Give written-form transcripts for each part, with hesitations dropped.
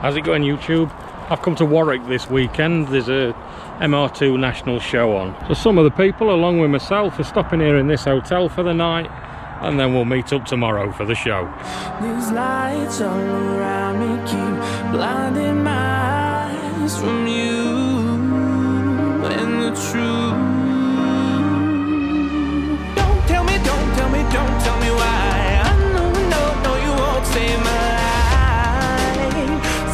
How's it going, YouTube? I've come to Warwick this weekend. There's a MR2 national show on. So some of the people, along with myself, are stopping here in this hotel for the night, and then we'll meet up tomorrow for the show. These lights all around me keep blinding my eyes from you and the truth. Don't tell me, don't tell me, don't tell me why. I know, no, you won't save my life.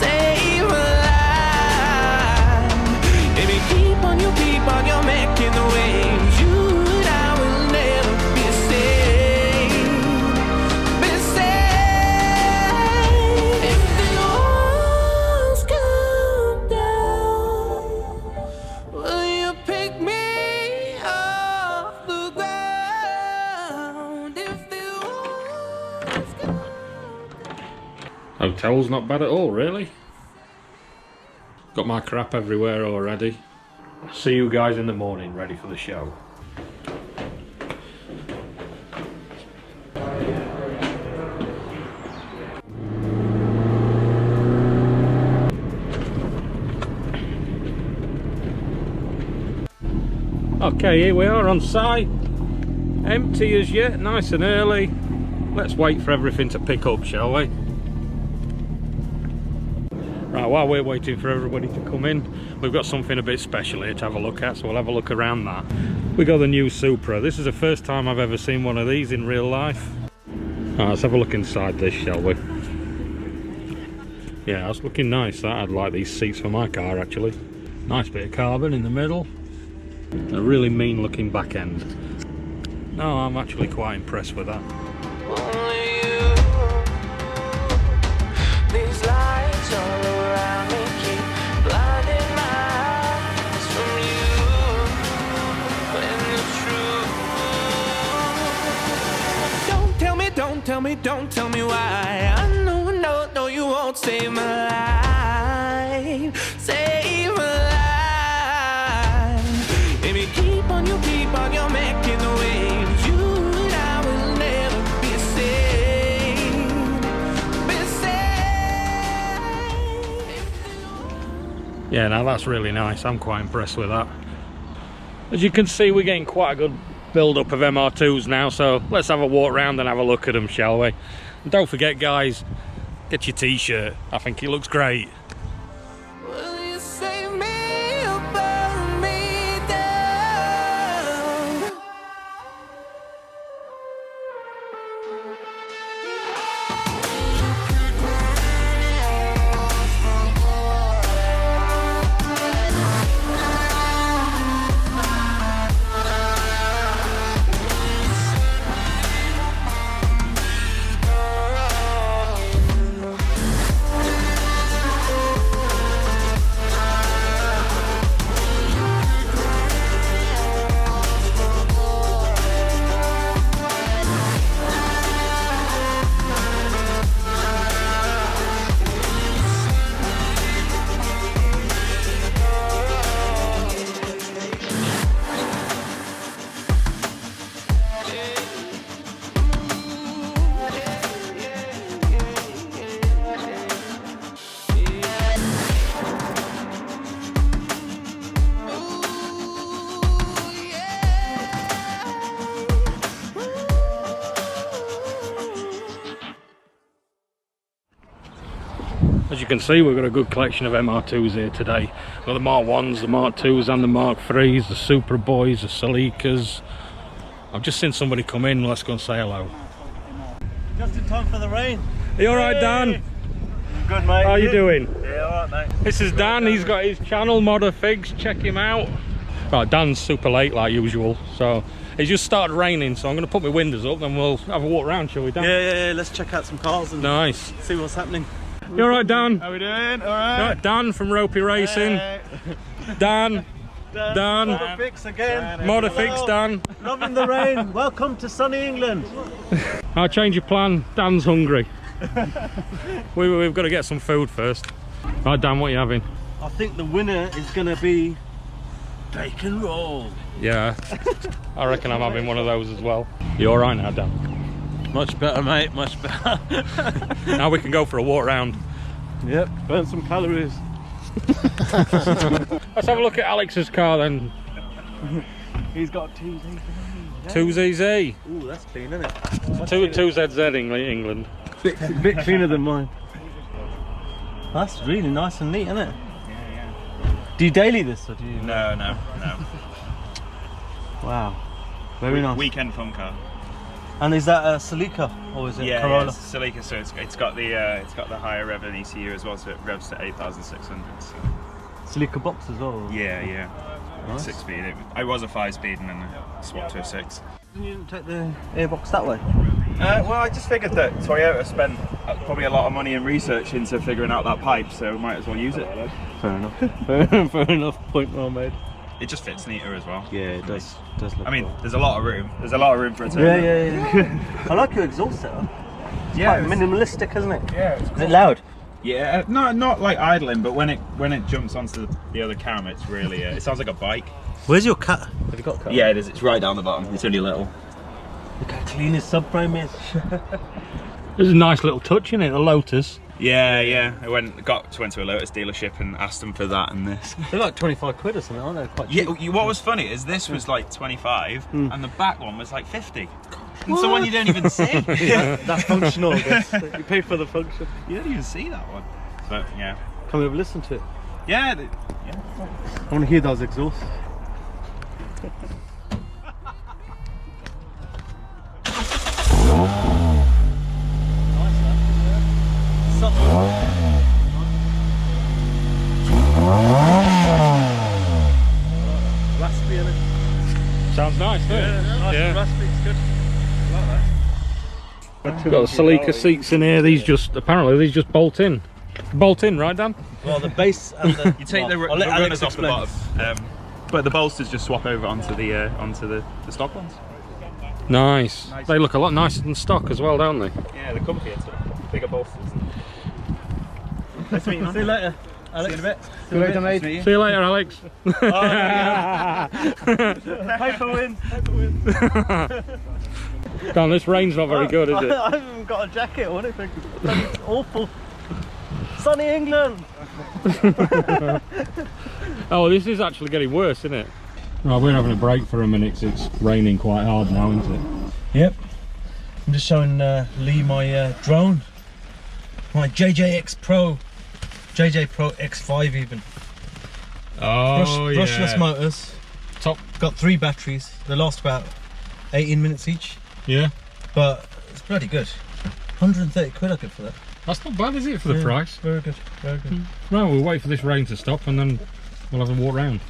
Save my life. Baby, keep on your making the waves. You and I will never be safe. Be safe. If the walls come down, will you pick me off the ground? If the walls come down. Hotel's not bad at all, really. Got my crap everywhere already. See you guys in the morning, ready for the show. Okay, here we are on site. Empty as yet, nice and early. Let's wait for everything to pick up, shall we? Right, while we're waiting for everybody to come in, we've got something a bit special here to have a look at, so we'll have a look around that. We got the new Supra. This is the first time I've ever seen one of these in real life. Right, let's have a look inside this, shall we? Yeah, that's looking nice. I'd like these seats for my car, actually. Nice bit of carbon in the middle. A really mean looking back end. No, I'm actually quite impressed with that. Only you. These lights all around me keep blinding my eyes from you and the truth. Don't tell me, don't tell me, don't tell me why. I know, no, you won't save my life. Save my life. Baby, keep on your making the waves. You and I will never be safe. Be safe. Yeah, now that's really nice. I'm quite impressed with that. As you can see, we're getting quite a good build-up of MR2s now, so let's have a walk around and have a look at them, shall we? And don't forget, guys, get your t-shirt. I think it looks great. Will you save me or burn me down? As you can see, we've got a good collection of MR2s here today. We've got the Mark 1s, the Mark 2s and the Mark 3s, the Supra Boys, the Celikas. I've just seen somebody come in. Let's go and say hello. Just in time for the rain. Are you alright, Dan? Good, mate. How are you doing? Yeah, alright, mate. This is Dan. He's got his channel, Modder Figs. Check him out. Right, Dan's super late like usual, so it's just started raining, so I'm going to put my windows up and we'll have a walk around, shall we, Dan? Yeah, let's check out some cars and Nice. see what's happening. You alright, Dan? How we doing? Alright. Right, Dan from Ropey Racing. Hey. Dan. Modder Fix again. Modder Fix, Dan. Loving the rain. Welcome to sunny England. I'll change your plan. Dan's hungry. We've got to get some food first. Right, Dan, what are you having? I think the winner is going to be bacon roll. Yeah, I reckon I'm having one of those as well. You all right now, Dan? Much better, mate, much better. Now we can go for a walk round. Yep, burn some calories. Let's have a look at Alex's car then. He's got 2ZZ. 2ZZ. Ooh, that's clean, isn't it? 2ZZ England. Bit cleaner than mine. That's really nice and neat, isn't it? Yeah. Do you daily this or do you? No. Wow, very nice. Weekend fun car. And is that a Celica or is it Corolla? Yeah, it's Celica, so it's got the higher rev and ECU as well, so it revs to 8,600. So. Celica box as well? Yeah. Nice. 6-speed. I was a 5-speed and then I swapped to a 6. You didn't take the airbox that way? Well, I just figured that Toyota spent probably a lot of money and research into figuring out that pipe, so we might as well use it. Fair enough. Fair enough. Point well made. It just fits neater as well. Yeah, it does look I mean, well. there's a lot of room. There's a lot of room for a Toyota. Yeah. I like your exhaust setup. It's quite minimalistic, isn't it? Yeah. It's Is it loud? Yeah, not like idling, but when it jumps onto the other cam, it's really it sounds like a bike. Where's your cat? Have you got a cat? Yeah, it is. It's right down the bottom. It's only little. Look how clean his subframe is. There's a nice little touch in it, the Lotus. Yeah. I went to a Lotus dealership and asked them for that and this. They're like 25 quid or something, aren't they? Quite cheap. Yeah. What was funny is this was like 25, and the back one was like 50. And so one you don't even see. That's functional, I guess. You pay for the function. You don't even see that one. But yeah. Can we have a listen to it? Yeah. I want to hear those exhausts. Raspy, isn't it? Sounds nice, doesn't it? Nice and raspy, it's good. I like that. Got the Celica seats in here. These just bolt in. Bolt in, right, Dan? Well, the base and the... You take the runners off the bottom, but the bolsters just swap over onto the stock ones. Nice. They look a lot nicer than stock as well, don't they? Yeah, the comfier too. Bigger bolsters. Nice to meet you. See you later, Alex. See you in a bit. See you later, mate. See you later, Alex. Paper wins. Dan, this rain's not very good, is it? I haven't got a jacket or anything. It's awful. Sunny England. Oh, this is actually getting worse, isn't it? Right, we're having a break for a minute because it's raining quite hard now, isn't it? Yep. I'm just showing Lee my drone. My JJ Pro X5 even. Oh, Brushless motors. Top. Got 3 batteries. They last about 18 minutes each. Yeah. But it's bloody good. 130 quid I get for that. That's not bad, is it, for the price? Very good, very good. Right, we'll wait for this rain to stop and then we'll have a walk round.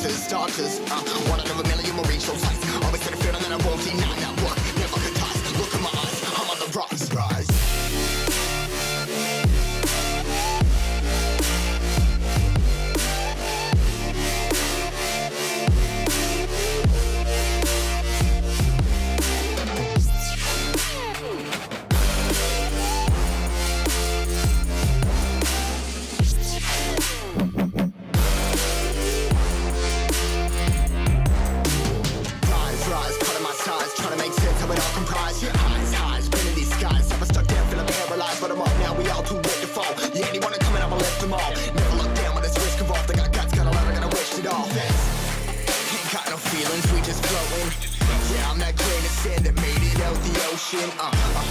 Starters, one out of a million will reach those heights. Always in the field and then I won't deny that work. Never could ties. Look in my eyes, I'm on the rise. A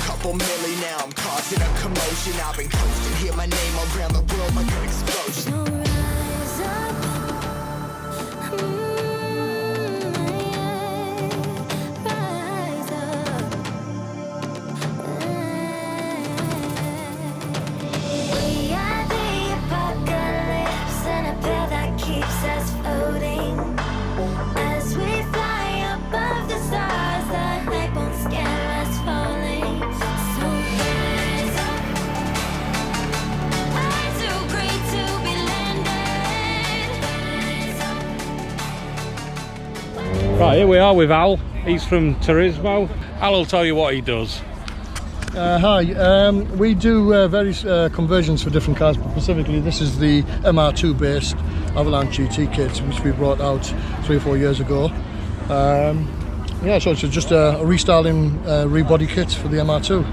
couple milli now, I'm causing a commotion. I've been coasting, hear my name around the world like an explosion. So rise up, rise up. We are the apocalypse and a pill that keeps Right, here we are with Al. He's from Turismo. Al will tell you what he does. Hi, we do various conversions for different cars, but specifically this is the MR2 based Avalanche GT kit which we brought out 3 or 4 years ago. Yeah, so it's just a restyling rebody kit for the MR2.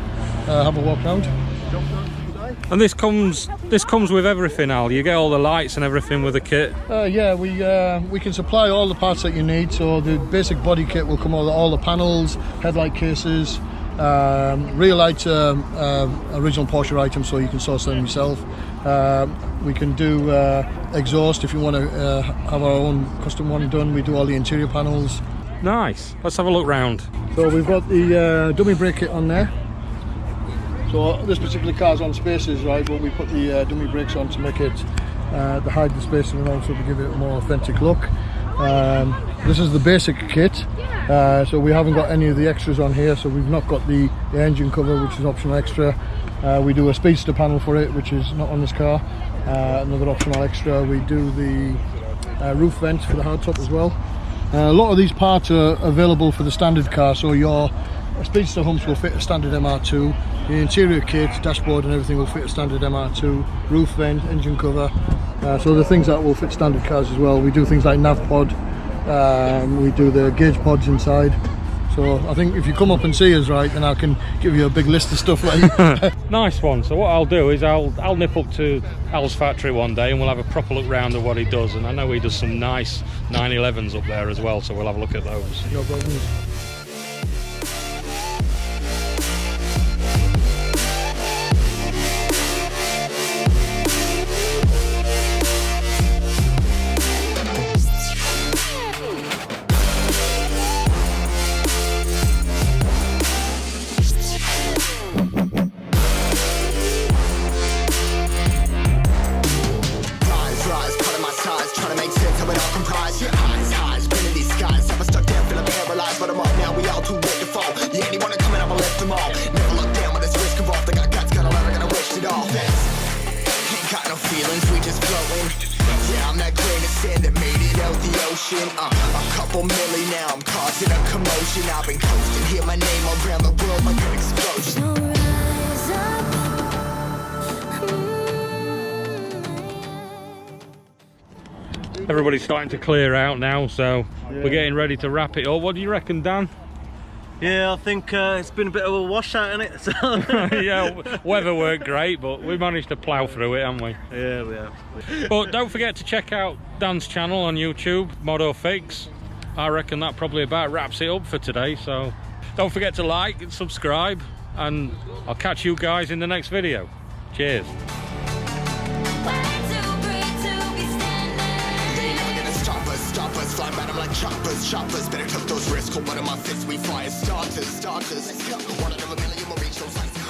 Have a walk round. And this comes with everything, Al. You get all the lights and everything with the kit. Yeah, we can supply all the parts that you need. So the basic body kit will come with all the panels, headlight cases, rear light, original Porsche items, so you can source them yourself. We can do exhaust if you want to have our own custom one done. We do all the interior panels. Nice. Let's have a look round. So we've got the dummy brake kit on there. So this particular car's on spaces, right, but we put the dummy brakes on to make it to hide the spacing and also to give it a more authentic look. This is the basic kit, so we haven't got any of the extras on here. So we've not got the engine cover, which is optional extra. We do a speedster panel for it, which is not on this car, another optional extra. We do the roof vent for the hardtop as well. A lot of these parts are available for the standard car, so your speedster humps will fit a standard MR2, the interior kit, dashboard and everything will fit a standard MR2, roof vent, engine cover, so the things that will fit standard cars as well. We do things like nav pod, we do the gauge pods inside. So I think if you come up and see us, right, then I can give you a big list of stuff like Nice one. So what I'll do is I'll nip up to Al's factory one day and we'll have a proper look round at what he does. And I know he does some nice 911s up there as well, so we'll have a look at those. No problems. A couple milli now, I'm causing a commotion. I've been coasting, hear my name around the world like an explosion. Everybody's starting to clear out now, so we're getting ready to wrap it up. What do you reckon, Dan? Yeah, I think it's been a bit of a washout, innit? So Yeah, weather weren't great, but we managed to plough through it, haven't we? yeah, we have. But don't forget to check out Dan's channel on YouTube, Moto Fix. I reckon that probably about wraps it up for today, so don't forget to like and subscribe, and I'll catch you guys in the next video. Cheers. Stop us, fly by them like choppers, better took those risks, hold one of my fists, we fire starters, let's go, one of them a million, we'll reach those heights.